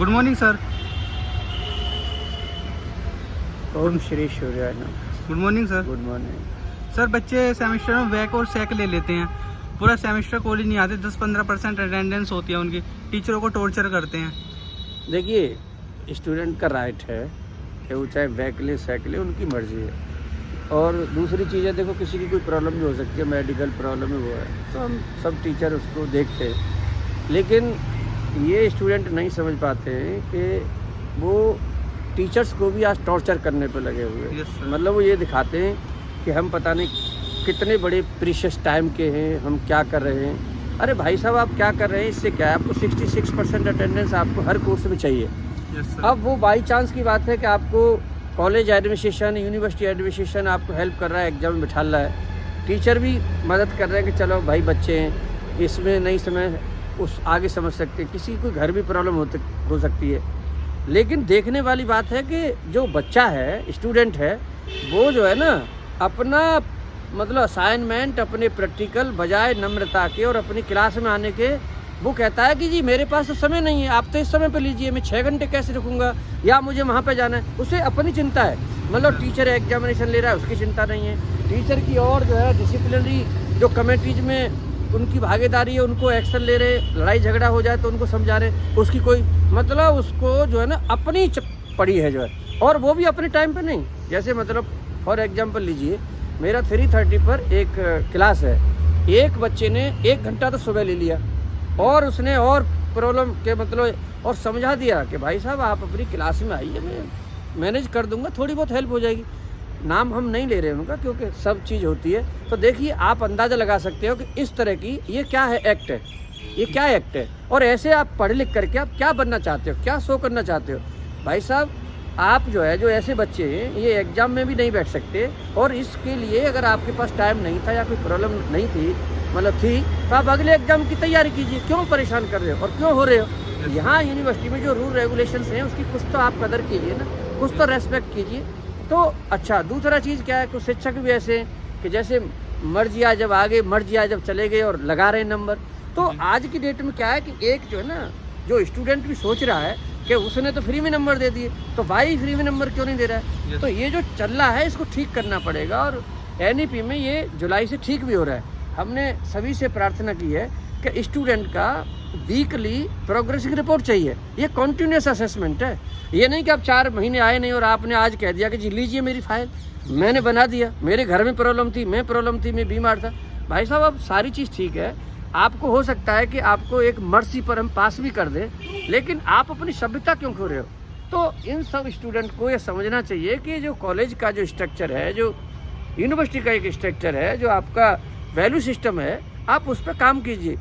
Good morning sir. ओम श्री सूर्याय नमः। Good morning sir. Good morning. Sir बच्चे सेमेस्टर में बैक और सैक ले लेते हैं, पूरा सेमेस्टर कॉलेज नहीं आते, 10-15% अटेंडेंस होती है उनकी, टीचरों को टॉर्चर करते हैं। देखिए, स्टूडेंट का राइट है कि वो चाहे बैक ले सैक ले, उनकी मर्जी है। और दूसरी चीज़ है, देखो किसी की कोई प्रॉब्लम भी हो सकती है, मेडिकल प्रॉब्लम है, वो है, तो हम सब टीचर उसको देखते हैं। लेकिन ये स्टूडेंट नहीं समझ पाते हैं कि वो टीचर्स को भी आज टॉर्चर करने पे लगे हुए हैं। Yes, sir. मतलब वो ये दिखाते हैं कि हम पता नहीं कितने बड़े प्रीशियस टाइम के हैं, हम क्या कर रहे हैं। अरे भाई साहब, आप क्या कर रहे हैं, इससे क्या है, आपको 66% अटेंडेंस आपको हर कोर्स में चाहिए। Yes, sir. अब वो बाई चांस की बात है कि आपको कॉलेज एडमिनिस्ट्रेशन, यूनिवर्सिटी एडमिनिस्ट्रेशन आपको हेल्प कर रहा है, एग्जाम में बिठा रहा है, टीचर भी मदद कर रहे हैं कि चलो भाई बच्चे हैं, इसमें नहीं समय उस आगे समझ सकते हैं, किसी को घर भी प्रॉब्लम हो सकती है। लेकिन देखने वाली बात है कि जो बच्चा है, स्टूडेंट है, वो जो है ना अपना मतलब असाइनमेंट, अपने प्रैक्टिकल बजाय नम्रता के और अपनी क्लास में आने के, वो कहता है कि जी मेरे पास तो समय नहीं है, आप तो इस समय पे लीजिए, मैं 6 घंटे कैसे रुकूंगा, या मुझे वहाँ पे जाना है। उसे अपनी चिंता है, मतलब टीचर एग्जामिनेशन ले रहा है, उसकी चिंता नहीं है। टीचर की और जो है डिसिप्लिनरी जो कमेटीज में उनकी भागीदारी है, उनको एक्शन ले रहे, लड़ाई झगड़ा हो जाए तो उनको समझा रहे, उसकी कोई मतलब उसको जो है ना अपनी पड़ी है जो है, और वो भी अपने टाइम पे नहीं। जैसे मतलब फॉर एग्जांपल लीजिए, मेरा 3:30 पर एक क्लास है, एक बच्चे ने 1 घंटा तो सुबह ले लिया और उसने और प्रॉब्लम के मतलब और समझा दिया कि भाई साहब आप अपनी क्लास में आइए, मैं मैनेज कर दूंगा, थोड़ी बहुत हेल्प हो जाएगी। नाम हम नहीं ले रहे उनका क्योंकि सब चीज़ होती है। तो देखिए, आप अंदाज़ा लगा सकते हो कि इस तरह की ये क्या है, एक्ट है, ये क्या एक्ट है। और ऐसे आप पढ़ लिख करके आप क्या बनना चाहते हो, क्या शो करना चाहते हो। भाई साहब, आप जो है, जो ऐसे बच्चे हैं, ये एग्ज़ाम में भी नहीं बैठ सकते, और इसके लिए अगर आपके पास टाइम नहीं था या कोई प्रॉब्लम नहीं थी, मतलब थी, तो आप अगले एग्ज़ाम की तैयारी कीजिए। क्यों परेशान कर रहे हो और क्यों हो रहे हो। यहाँ यूनिवर्सिटी में जो रूल रेगुलेशंस हैं उसकी कुछ तो आप कदर कीजिए ना, कुछ तो रेस्पेक्ट कीजिए। तो अच्छा, दूसरा चीज़ क्या है, कुछ शिक्षक भी ऐसे हैं कि जैसे मर्जी आए जब आगे, मर्जी आए जब चले गए और लगा रहे नंबर। तो आज की डेट में क्या है कि एक जो है ना, जो स्टूडेंट भी सोच रहा है कि उसने तो फ्री में नंबर दे दिए, तो भाई फ्री में नंबर क्यों नहीं दे रहा है। तो ये जो चल रहा है इसको ठीक करना पड़ेगा, और NEP में ये जुलाई से ठीक भी हो रहा है। हमने सभी से प्रार्थना की है कि स्टूडेंट का वीकली प्रोग्रेस की रिपोर्ट चाहिए। ये कॉन्टिन्यूस असेसमेंट है, ये नहीं कि आप 4 महीने आए नहीं और आपने आज कह दिया कि जी लीजिए मेरी फाइल, मैंने बना दिया, मेरे घर में प्रॉब्लम थी, मैं बीमार था। भाई साहब, अब सारी चीज़ ठीक है, आपको हो सकता है कि आपको एक मर्सी पर हम पास भी कर दें, लेकिन आप अपनी सभ्यता क्यों खो रहे हो। तो इन सब स्टूडेंट को ये समझना चाहिए कि जो कॉलेज का जो स्ट्रक्चर है, जो यूनिवर्सिटी का एक स्ट्रक्चर है, जो आपका वैल्यू सिस्टम है, आप उस पर काम कीजिए।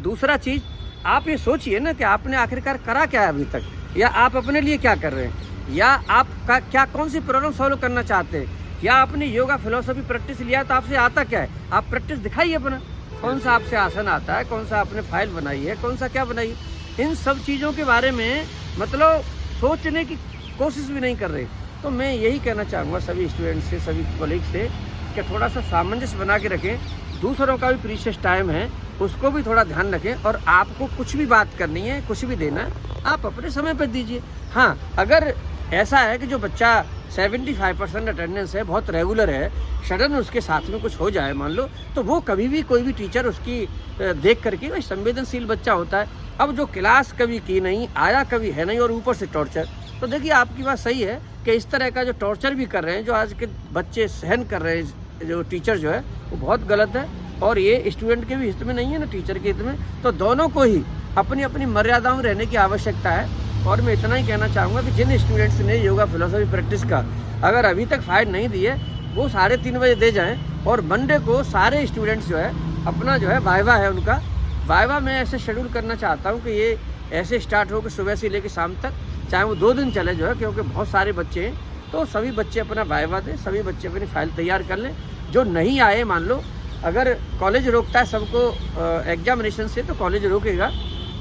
दूसरा चीज़, आप ये सोचिए ना कि आपने आखिरकार करा क्या है अभी तक, या आप अपने लिए क्या कर रहे हैं, या आपका क्या कौन सी प्रॉब्लम सॉल्व करना चाहते हैं, या आपने योगा फिलोसफी प्रैक्टिस लिया तो आपसे आता क्या है, आप प्रैक्टिस दिखाइए अपना, कौन सा आपसे आसन आता है, कौन सा आपने फाइल बनाई है, कौन सा क्या बनाई है। इन सब चीज़ों के बारे में मतलब सोचने की कोशिश भी नहीं कर रहे। तो मैं यही कहना चाहूँगा सभी स्टूडेंट्स से, सभी कॉलीग से, कि थोड़ा सा सामंजस्य बना के रखें। दूसरों का भी प्रीशियस टाइम है, उसको भी थोड़ा ध्यान रखें, और आपको कुछ भी बात करनी है, कुछ भी देना है, आप अपने समय पर दीजिए। हाँ, अगर ऐसा है कि जो बच्चा 75% अटेंडेंस है, बहुत रेगुलर है, सडन उसके साथ में कुछ हो जाए मान लो, तो वो कभी भी कोई भी टीचर उसकी देख करके, भाई संवेदनशील बच्चा होता है। अब जो क्लास कभी की नहीं, आया कभी है नहीं, और ऊपर से टॉर्चर, तो देखिए आपकी बात सही है कि इस तरह का जो टॉर्चर भी कर रहे हैं, जो आज के बच्चे सहन कर रहे हैं, जो टीचर जो है, वो बहुत गलत है। और ये स्टूडेंट के भी हित में नहीं है ना, टीचर के हित में। तो दोनों को ही अपनी अपनी मर्यादाओं में रहने की आवश्यकता है। और मैं इतना ही कहना चाहूँगा कि जिन स्टूडेंट्स ने योगा फिलोसफी प्रैक्टिस का अगर अभी तक फाइल नहीं दिए, वो 3:30 बजे दे जाएं। और मंडे को सारे स्टूडेंट्स जो है अपना जो है वाइवा है उनका, वाइवा मैं ऐसे शेड्यूल करना चाहता हूँ कि ये ऐसे स्टार्ट हो कि सुबह से लेकर शाम तक, चाहे वो 2 दिन चले जो है, क्योंकि बहुत सारे बच्चे हैं। तो सभी बच्चे अपना वाइवा दें, सभी बच्चे अपनी फाइल तैयार कर लें। जो नहीं आए, मान लो अगर कॉलेज रोकता है सबको एग्जामिनेशन से, तो कॉलेज रोकेगा।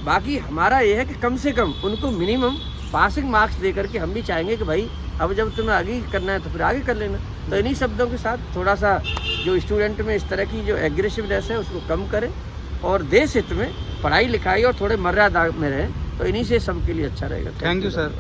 बाकी हमारा ये है कि कम से कम उनको मिनिमम पासिंग मार्क्स दे करके हम भी चाहेंगे कि भाई अब जब तुम्हें आगे करना है तो फिर आगे कर लेना। तो इन्हीं शब्दों के साथ थोड़ा सा जो स्टूडेंट में इस तरह की जो एग्रेसिवनेस है उसको कम करें, और देश हित में पढ़ाई लिखाई और थोड़े मर्यादा में रहें। तो इन्हीं से सबके लिए अच्छा रहेगा। Thank you sir.